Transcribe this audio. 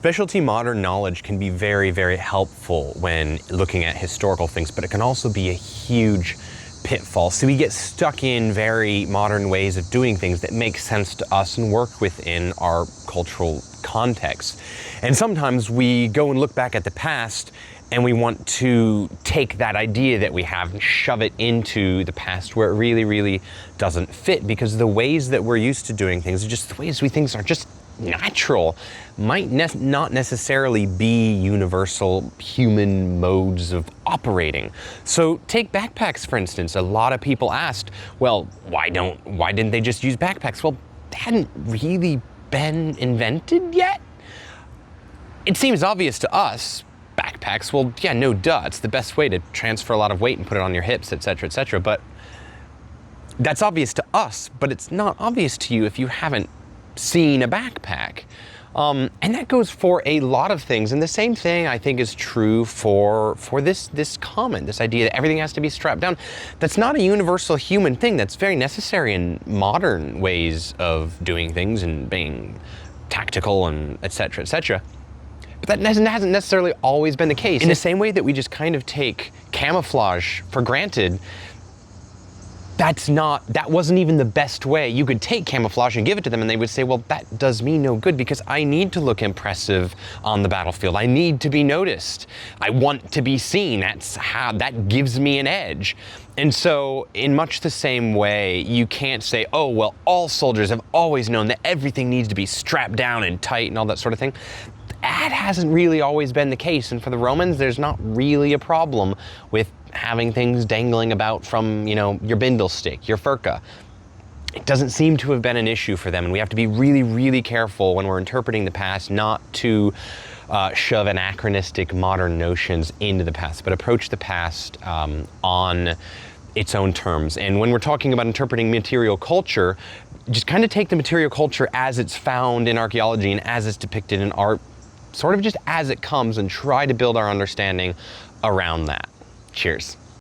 Specialty modern knowledge can be very, very helpful when looking at historical things, but it can also be a huge pitfall. So we get stuck in very modern ways of doing things that make sense to us and work within our cultural context. And sometimes we go and look back at the past and we want to take that idea that we have and shove it into the past where it really, really doesn't fit, because the ways that we're used to doing things are just the ways we think are just natural, might not necessarily be universal human modes of operating. So take backpacks, for instance. A lot of people asked, well, why didn't they just use backpacks? Well, they hadn't really been invented yet. It seems obvious to us, backpacks, well, yeah, no duh, it's the best way to transfer a lot of weight and put it on your hips, etc., but that's obvious to us, but it's not obvious to you if you haven't seen a backpack. And that goes for a lot of things. And the same thing I think is true for this comment, this idea that everything has to be strapped down. That's not a universal human thing. That's very necessary in modern ways of doing things and being tactical and etc. But that hasn't necessarily always been the case. In the same way that we just kind of take camouflage for granted, that wasn't even the best way. You could take camouflage and give it to them and they would say, well, that does me no good because I need to look impressive on the battlefield. I need to be noticed. I want to be seen. That gives me an edge. And so in much the same way, you can't say, oh, well, all soldiers have always known that everything needs to be strapped down and tight and all that sort of thing. That hasn't really always been the case. And for the Romans, there's not really a problem with having things dangling about from, your bindle stick, your furka. It doesn't seem to have been an issue for them. And we have to be really, really careful when we're interpreting the past not to shove anachronistic modern notions into the past, but approach the past on its own terms. And when we're talking about interpreting material culture, just kind of take the material culture as it's found in archaeology and as it's depicted in art, sort of just as it comes, and try to build our understanding around that. Cheers.